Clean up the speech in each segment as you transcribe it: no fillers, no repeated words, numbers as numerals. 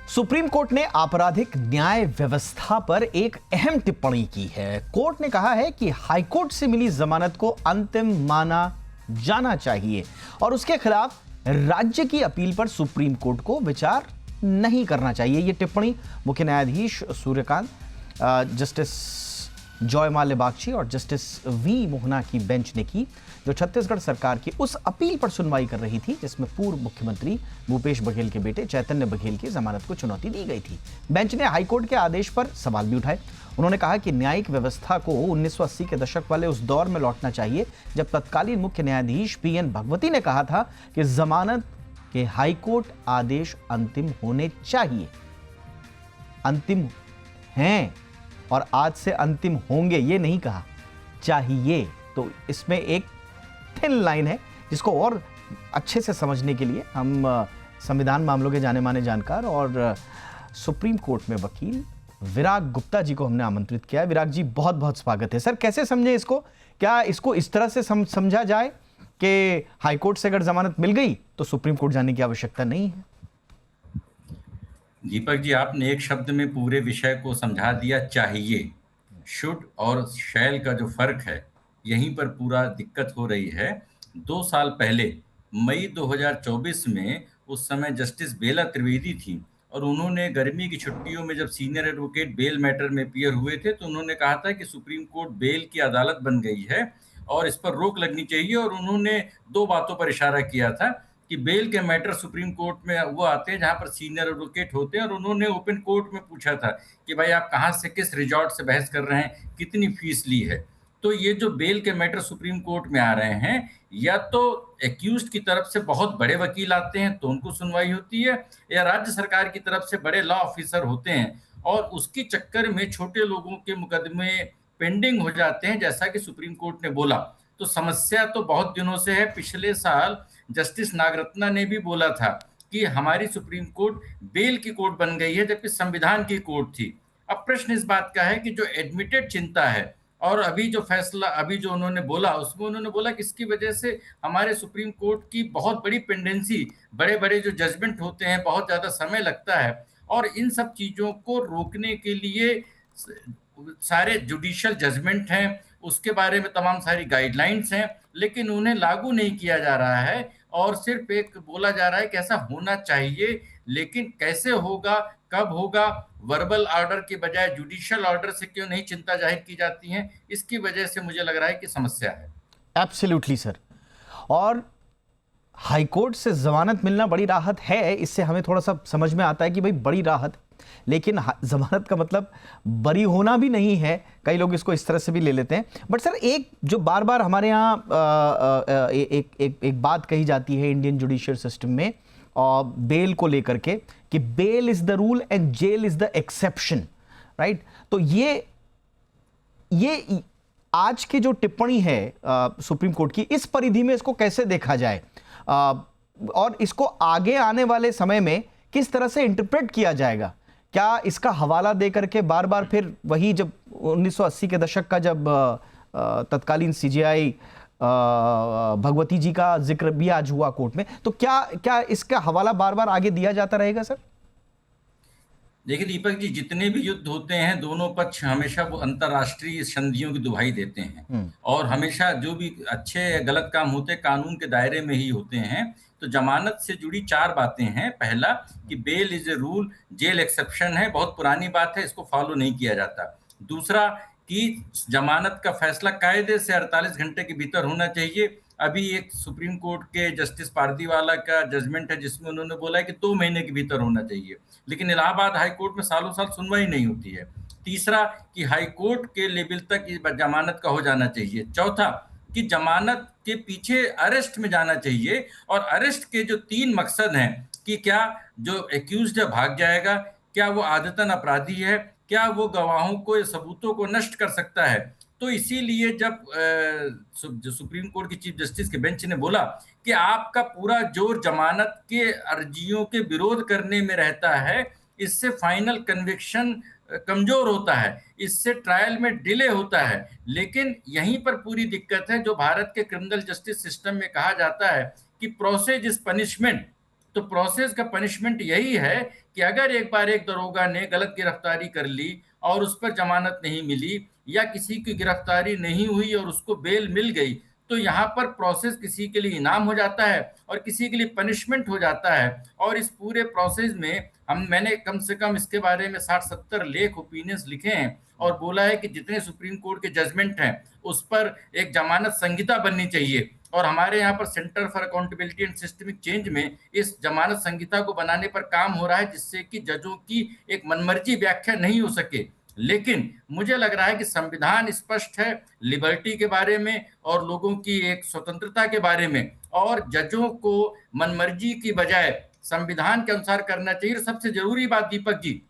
Supreme court ने आपराधिक न्याय व्यवस्था पर एक अहम टिप्पणी की है। कोर्ट ने कहा है कि हाईकोर्ट से मिली जमानत को अंतिम माना जाना चाहिए और उसके खिलाफ राज्य की अपील पर सुप्रीम कोर्ट को विचार नहीं करना चाहिए। यह टिप्पणी मुख्य न्यायाधीश सूर्यकांत, जस्टिस जॉयमाल्य बागची और जस्टिस वी मोहना की बेंच ने की, जो छत्तीसगढ़ सरकार की उस अपील पर सुनवाई कर रही थी जिसमें पूर्व मुख्यमंत्री भूपेश बघेल के बेटे चैतन्य बघेल की जमानत को चुनौती दी गई थी। बेंच ने हाईकोर्ट के आदेश पर सवाल भी उठाए। उन्होंने कहा कि न्यायिक व्यवस्था को 1980 के दशक वाले उस दौर में लौटना चाहिए जब तत्कालीन मुख्य न्यायाधीश पीएन भगवती ने कहा था कि जमानत के हाईकोर्ट आदेश अंतिम होने चाहिए। अंतिम हैं और आज से अंतिम होंगे ये नहीं कहा, चाहिए। तो इसमें एक थिन लाइन है जिसको और अच्छे से समझने के लिए हम संविधान मामलों के जाने माने जानकार और सुप्रीम कोर्ट में वकील विराग गुप्ता जी को हमने आमंत्रित किया है। विराग जी, बहुत बहुत स्वागत है। सर, कैसे समझे इसको? क्या इसको इस तरह से समझा जाए कि हाईकोर्ट से अगर जमानत मिल गई तो सुप्रीम कोर्ट जाने की आवश्यकता नहीं है? दीपक जी, आपने एक शब्द में पूरे विषय को समझा दिया, चाहिए। शुड और शैल का जो फर्क है, यहीं पर पूरा दिक्कत हो रही है। 2 साल पहले मई 2024 में उस समय जस्टिस बेला त्रिवेदी थी और उन्होंने गर्मी की छुट्टियों में जब सीनियर एडवोकेट बेल मैटर में अपीयर हुए थे तो उन्होंने कहा था कि सुप्रीम कोर्ट बेल की अदालत बन गई है और इस पर रोक लगनी चाहिए। और उन्होंने 2 बातों पर इशारा किया था कि बेल के मैटर सुप्रीम कोर्ट में वो आते हैं जहां पर सीनियर एडवोकेट होते हैं, और उन्होंने ओपन कोर्ट में पूछा था कि भाई आप कहां से, किस रिजॉर्ट से बहस कर रहे हैं, कितनी फीस ली है। तो ये जो बेल के मैटर सुप्रीम कोर्ट में आ रहे हैं, या तो एक्यूज्ड की तरफ से बहुत बड़े वकील आते हैं तो उनको सुनवाई होती है, या राज्य सरकार की तरफ से बड़े लॉ ऑफिसर होते हैं और उसके चक्कर में छोटे लोगों के मुकदमे पेंडिंग हो जाते हैं, जैसा कि सुप्रीम कोर्ट ने बोला। तो समस्या तो बहुत दिनों से है। पिछले साल जस्टिस नागरत्ना ने भी बोला था कि हमारी सुप्रीम कोर्ट बेल की कोर्ट बन गई है जबकि संविधान की कोर्ट थी। अब प्रश्न इस बात का है कि जो एडमिटेड चिंता है और अभी जो फैसला, अभी जो उन्होंने बोला, उसमें उन्होंने बोला कि इसकी वजह से हमारे सुप्रीम कोर्ट की बहुत बड़ी पेंडेंसी, बड़े बड़े जो जजमेंट होते हैं, बहुत ज़्यादा समय लगता है और इन सब चीज़ों को रोकने के लिए सारे जुडिशियल जजमेंट हैं, उसके बारे में तमाम सारी गाइडलाइंस हैं, लेकिन उन्हें लागू नहीं किया जा रहा है और सिर्फ एक बोला जा रहा है कि ऐसा होना चाहिए। लेकिन कैसे होगा, कब होगा, वर्बल ऑर्डर के बजाय जुडिशियल ऑर्डर से क्यों नहीं चिंता जाहिर की जाती है, इसकी वजह से मुझे लग रहा है कि समस्या है। Absolutely sir. और हाईकोर्ट से जमानत मिलना बड़ी राहत है, इससे हमें थोड़ा सा समझ में आता है कि भाई बड़ी राहत, लेकिन जमानत का मतलब बरी होना भी नहीं है। कई लोग इसको इस तरह से भी ले लेते हैं। बट सर, एक जो बार बार हमारे यहाँ एक बात कही जाती है इंडियन जुडिशियल सिस्टम में बेल को लेकर के कि bail is the rule and jail is the exception, right? तो ये आज की जो टिप्पणी है सुप्रीम कोर्ट की, इस परिधि में इसको कैसे देखा जाए और इसको आगे आने वाले समय में किस तरह से इंटरप्रेट किया जाएगा? क्या इसका हवाला दे करके बार बार फिर वही, जब 1980 के दशक का जब तत्कालीन सीजेआई भगवती जी का जिक्र भी आज हुआ कोर्ट में, तो क्या इसका हवाला बार बार आगे दिया जाता रहेगा सर? देखिए दीपक जी, जितने भी युद्ध होते हैं, दोनों पक्ष हमेशा वो अंतर्राष्ट्रीय संधियों की दुहाई देते हैं और हमेशा जो भी अच्छे या गलत काम होते हैं कानून के दायरे में ही होते हैं। तो जमानत से जुड़ी 4 बातें हैं। पहला कि bail is a rule, jail exception है, बहुत पुरानी बात है, इसको फॉलो नहीं किया जाता। दूसरा कि जमानत का फैसला कायदे से 48 घंटे के भीतर होना चाहिए। अभी एक सुप्रीम कोर्ट के जस्टिस पारदीवाला का जजमेंट है जिसमें उन्होंने बोला है कि 2 महीने के भीतर होना चाहिए, लेकिन इलाहाबाद हाई कोर्ट में सालों साल सुनवाई नहीं होती है। तीसरा कि हाई कोर्ट के लेवल तक जमानत का हो जाना चाहिए। चौथा कि जमानत के पीछे अरेस्ट में जाना चाहिए, और अरेस्ट के जो 3 मकसद हैं कि क्या जो एक्यूज्ड है भाग जाएगा, क्या वो आदतन अपराधी है, क्या वो गवाहों को या सबूतों को नष्ट कर सकता है। तो इसीलिए जब जो सुप्रीम कोर्ट की चीफ जस्टिस के बेंच ने बोला कि आपका पूरा जोर जमानत के अर्जियों के विरोध करने में रहता है, इससे फाइनल कन्विक्शन कमजोर होता है, इससे ट्रायल में डिले होता है। लेकिन यहीं पर पूरी दिक्कत है जो भारत के क्रिमिनल जस्टिस सिस्टम में कहा जाता है कि प्रोसेस इज पनिशमेंट। तो प्रोसेस का पनिशमेंट यही है कि अगर एक बार एक दरोगा ने गलत गिरफ्तारी कर ली और उस पर जमानत नहीं मिली, या किसी की गिरफ्तारी नहीं हुई और उसको बेल मिल गई, तो यहाँ पर प्रोसेस किसी के लिए इनाम हो जाता है और किसी के लिए पनिशमेंट हो जाता है। और इस पूरे प्रोसेस में मैंने कम से कम इसके बारे में 60-70 लेख ओपिनियंस लिखे हैं और बोला है कि जितने सुप्रीम कोर्ट के जजमेंट हैं उस पर एक जमानत संहिता बननी चाहिए। और हमारे यहाँ पर centre for accountability and systemic change में इस जमानत संहिता को बनाने पर काम हो रहा है, जिससे कि जजों की एक मनमर्जी व्याख्या नहीं हो सके। लेकिन मुझे लग रहा है कि संविधान स्पष्ट है लिबर्टी के बारे में और लोगों की एक स्वतंत्रता के बारे में, और जजों को मनमर्जी की बजाय संविधान के अनुसार करना चाहिए। और सबसे जरूरी बात दीपक जी,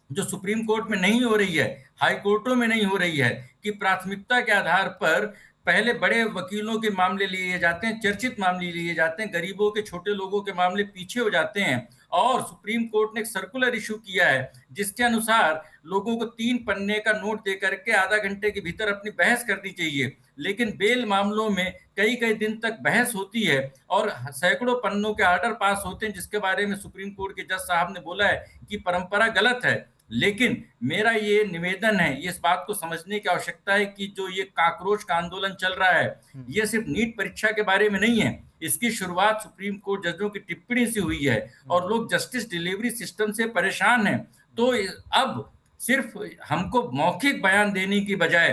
जो सुप्रीम कोर्ट में नहीं हो रही है, हाई कोर्टों में नहीं हो रही है, कि प्राथमिकता के आधार पर पहले बड़े वकीलों के मामले लिए जाते हैं, चर्चित मामले लिए जाते हैं, गरीबों के छोटे लोगों के मामले पीछे हो जाते हैं। और सुप्रीम कोर्ट ने एक सर्कुलर इशू किया है जिसके अनुसार लोगों को 3 पन्ने का नोट दे करके आधा घंटे के भीतर अपनी बहस करनी चाहिए। लेकिन बेल मामलों में कई कई दिन तक बहस होती है और सैकड़ों पन्नों के ऑर्डर पास होते हैं, जिसके बारे में सुप्रीम कोर्ट के जज साहब ने बोला है कि परंपरा गलत है। लेकिन मेरा ये निवेदन है, इस बात को समझने की आवश्यकता है कि जो ये काकरोच का आंदोलन चल रहा है, ये सिर्फ नीट परीक्षा के बारे में नहीं है। इसकी शुरुआत सुप्रीम कोर्ट जजों की टिप्पणी से हुई है और लोग जस्टिस डिलीवरी सिस्टम से परेशान हैं। तो अब सिर्फ हमको मौखिक बयान देने की बजाय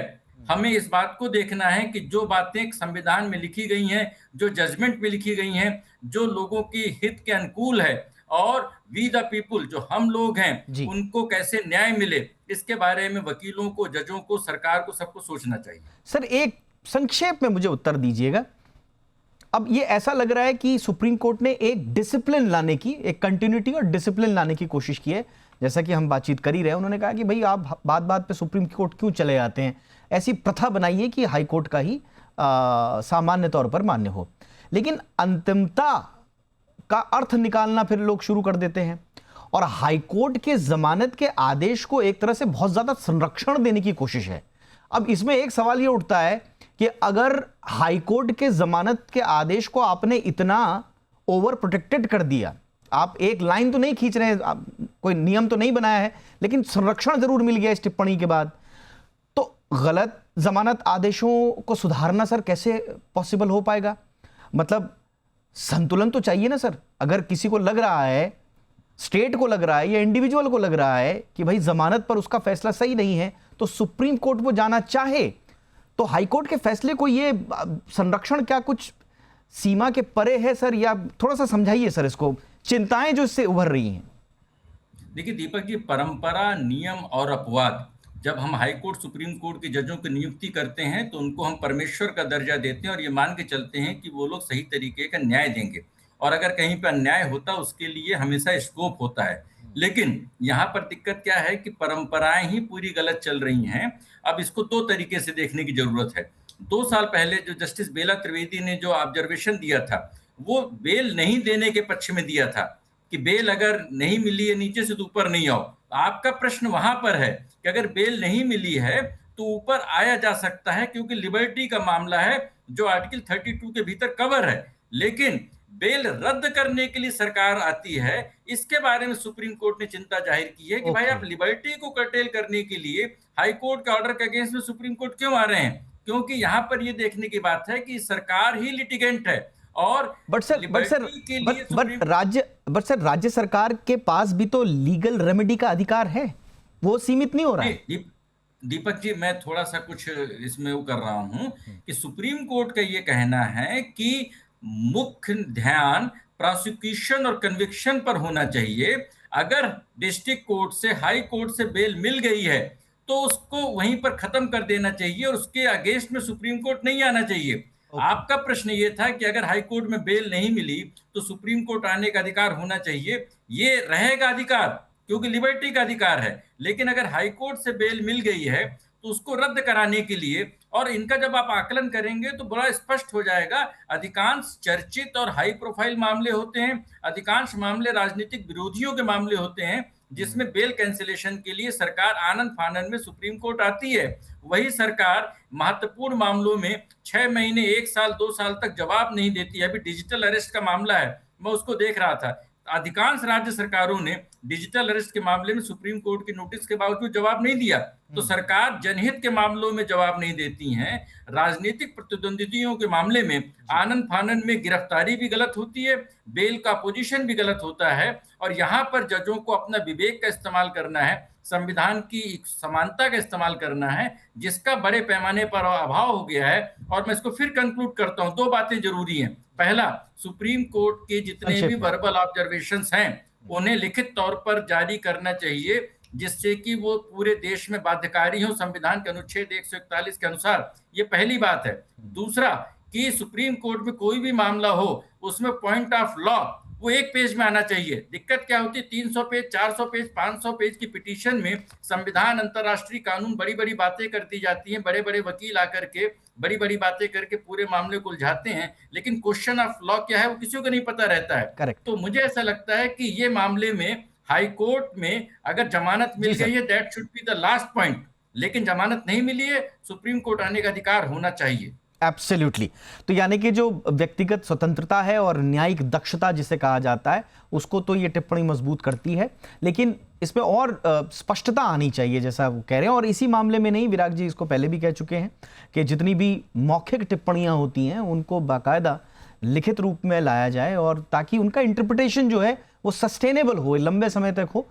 हमें इस बात को देखना है कि जो बातें संविधान में लिखी गई हैं, जो जजमेंट में लिखी गई हैं, जो लोगों की हित के अनुकूल है, और वी द पीपुल जो हम लोग हैं जी। उनको कैसे न्याय मिले, इसके बारे में वकीलों को, जजों को, सरकार को, सबको सोचना चाहिए। सर एक संक्षेप में मुझे उत्तर दीजिएगा। अब ये ऐसा लग रहा है कि सुप्रीम कोर्ट ने एक डिसिप्लिन लाने की, एक कंटिन्यूटी और डिसिप्लिन लाने की कोशिश की है। जैसा कि हम बातचीत कर ही रहे हैं, उन्होंने कहा कि भाई आप बात बात पे सुप्रीम कोर्ट क्यों चले आते हैं, ऐसी प्रथा बनाइए कि हाई कोर्ट का ही सामान्य तौर पर मान्य हो। लेकिन अंतिमता का अर्थ निकालना फिर लोग शुरू कर देते हैं और हाई कोर्ट के जमानत के आदेश को एक तरह से बहुत ज्यादा संरक्षण देने की कोशिश है। अब इसमें एक सवाल यह उठता है कि अगर हाई कोर्ट के जमानत के आदेश को आपने इतना ओवर प्रोटेक्टेड कर दिया, आप एक लाइन तो नहीं खींच रहे हैं, कोई नियम तो नहीं बनाया है, लेकिन संरक्षण जरूर मिल गया इस टिप्पणी के बाद, तो गलत जमानत आदेशों को सुधारना सर कैसे पॉसिबल हो पाएगा? मतलब संतुलन तो चाहिए ना सर। अगर किसी को लग रहा है, स्टेट को लग रहा है या इंडिविजुअल को लग रहा है कि भाई जमानत पर उसका फैसला सही नहीं है, तो सुप्रीम कोर्ट वो जाना चाहे तो हाई कोर्ट के फैसले को ये संरक्षण क्या कुछ सीमा के परे है सर? या थोड़ा सा समझाइए सर इसको, चिंताएं जो इससे उभर रही हैं। देखिए दीपक जी, परंपरा, नियम और अपवाद, जब हम हाई कोर्ट, सुप्रीम कोर्ट के जजों की नियुक्ति करते हैं तो उनको हम परमेश्वर का दर्जा देते हैं और ये मान के चलते हैं कि वो लोग सही तरीके का न्याय देंगे, और अगर कहीं पर अन्याय होता उसके लिए हमेशा स्कोप होता है। लेकिन यहाँ पर दिक्कत क्या है कि परंपराएं ही पूरी गलत चल रही हैं। अब इसको 2 तरीके से देखने की जरूरत है। 2 साल पहले जो जस्टिस बेला त्रिवेदी ने जो ऑब्जर्वेशन दिया था, वो बेल नहीं देने के पक्ष में दिया था कि बेल अगर नहीं मिली है नीचे से तो ऊपर नहीं आओ। आपका प्रश्न वहां पर है कि अगर बेल नहीं मिली है तो ऊपर आया जा सकता है, क्योंकि लिबर्टी का मामला है जो आर्टिकल 32 के भीतर कवर है। लेकिन बेल रद्द करने के लिए सरकार आती है, इसके बारे में सुप्रीम कोर्ट ने चिंता जाहिर की है कि भाई आप लिबर्टी को कर्टेल करने के लिए हाई कोर्ट के ऑर्डर के अगेंस्ट में सुप्रीम कोर्ट क्यों आ रहे हैं? क्योंकि यहाँ पर ये देखने की बात है कि सरकार ही लिटिगेंट है और राज्य सरकार के पास भी तो लीगल रेमेडी का अधिकार है, वो सीमित नहीं हो रहा है। दीपक जी, मैं थोड़ा सा कुछ इसमें वो कर रहा हूं कि सुप्रीम कोर्ट का ये कहना है कि मुख्य ध्यान प्रोसिक्यूशन और कन्विक्शन पर होना चाहिए। अगर डिस्ट्रिक्ट कोर्ट से, हाई कोर्ट से बेल मिल गई है तो उसको वहीं पर खत्म कर देना चाहिए और उसके अगेंस्ट में सुप्रीम कोर्ट नहीं आना चाहिए। आपका प्रश्न ये था कि अगर हाई कोर्ट में बेल नहीं मिली तो सुप्रीम कोर्ट आने का अधिकार होना चाहिए। ये रहेगा अधिकार, क्योंकि लिबर्टी का अधिकार है। लेकिन अगर हाई कोर्ट से बेल मिल गई है तो उसको रद्द कराने के लिए, और इनका जब आप आकलन करेंगे तो बड़ा स्पष्ट हो जाएगा, अधिकांश चर्चित और हाई प्रोफाइल मामले होते हैं, अधिकांश मामले राजनीतिक विरोधियों के मामले होते हैं, जिसमें बेल कैंसिलेशन के लिए सरकार आनन फानन में सुप्रीम कोर्ट आती है। वही सरकार महत्वपूर्ण मामलों में 6 महीने, 1 साल, 2 साल तक जवाब नहीं देती है। अभी डिजिटल अरेस्ट का मामला है, मैं उसको देख रहा था। अधिकांश राज्य सरकारों ने डिजिटल अरेस्ट के मामले में सुप्रीम कोर्ट के नोटिस के बावजूद जवाब नहीं दिया। तो सरकार जनहित के मामलों में जवाब नहीं देती है, राजनीतिक प्रतिद्वंदियों के मामले में आनन फानन में गिरफ्तारी भी गलत होती है, बेल का पोजीशन भी गलत होता है, और यहाँ पर जजों को अपना विवेक का इस्तेमाल करना है, संविधान की समानता का इस्तेमाल करना है, जिसका बड़े पैमाने पर अभाव हो गया है। और मैं इसको फिर कंक्लूड करता हूं, दो बातें जरूरी हैं। पहला, सुप्रीम कोर्ट के जितने भी वर्बल ऑब्जर्वेशंस हैं उन्हें लिखित तौर पर जारी करना चाहिए, जिससे कि वो पूरे देश में बाध्यकारी हो संविधान के अनुच्छेद 141 के अनुसार। ये पहली बात है। दूसरा, कि सुप्रीम कोर्ट में कोई भी मामला हो उसमें पॉइंट ऑफ लॉ वो एक पेज में आना चाहिए। दिक्कत क्या होती है, 300 पेज, 400 पेज, 500 पेज की पिटीशन में संविधान, अंतर्राष्ट्रीय कानून, बड़ी बड़ी बातें कर दी जाती हैं, बड़े बड़े वकील आकर के बड़ी बड़ी बातें करके पूरे मामले को उलझाते हैं, लेकिन क्वेश्चन ऑफ लॉ क्या है वो किसी को नहीं पता रहता है। Correct. तो मुझे ऐसा लगता है कि ये मामले में हाई कोर्ट में अगर जमानत मिल गई है, that should be the last point, लेकिन जमानत नहीं मिली है, सुप्रीम कोर्ट आने का अधिकार होना चाहिए। एब्सोल्युटली। तो यानी कि जो व्यक्तिगत स्वतंत्रता है और न्यायिक दक्षता जिसे कहा जाता है, उसको तो ये टिप्पणी मजबूत करती है, लेकिन इसमें और स्पष्टता आनी चाहिए जैसा वो कह रहे हैं। और इसी मामले में नहीं, विराग जी इसको पहले भी कह चुके हैं कि जितनी भी मौखिक टिप्पणियां होती हैं उनको बाकायदा लिखित रूप में लाया जाए, और ताकि उनका इंटरप्रिटेशन जो है वो सस्टेनेबल हो, लंबे समय तक हो,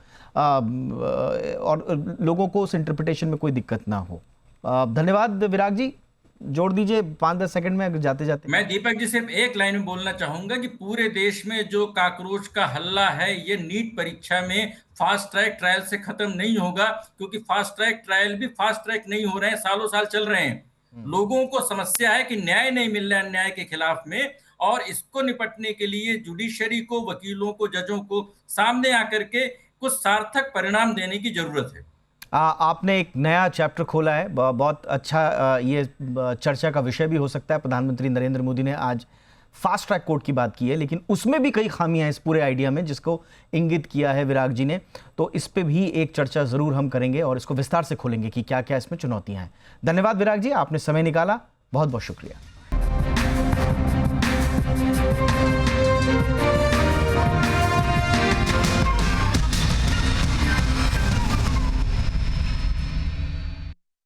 और लोगों को उस इंटरप्रिटेशन में कोई दिक्कत ना हो। धन्यवाद विराग जी। जोड़ दीजिए 5-10 सेकंड में जाते जाते। मैं दीपक जी सिर्फ एक लाइन में बोलना चाहूंगा कि पूरे देश में जो काकरोच का हल्ला है ये नीट परीक्षा में फास्ट ट्रैक ट्रायल से खत्म नहीं होगा, क्योंकि फास्ट ट्रैक ट्रायल भी फास्ट ट्रैक नहीं हो रहे हैं, सालों साल चल रहे हैं। लोगों को समस्या है कि न्याय नहीं मिल रहा है अन्याय के खिलाफ में, और इसको निपटने के लिए जुडिशरी को, वकीलों को, जजों को सामने आकर के कुछ सार्थक परिणाम देने की जरूरत है। आपने एक नया चैप्टर खोला है, बहुत अच्छा। ये चर्चा का विषय भी हो सकता है। प्रधानमंत्री नरेंद्र मोदी ने आज फास्ट ट्रैक कोर्ट की बात की है, लेकिन उसमें भी कई खामियां हैं इस पूरे आइडिया में, जिसको इंगित किया है विराग जी ने। तो इस पे भी एक चर्चा जरूर हम करेंगे और इसको विस्तार से खोलेंगे कि क्या क्या इसमें चुनौतियां हैं। धन्यवाद विराग जी, आपने समय निकाला, बहुत बहुत शुक्रिया।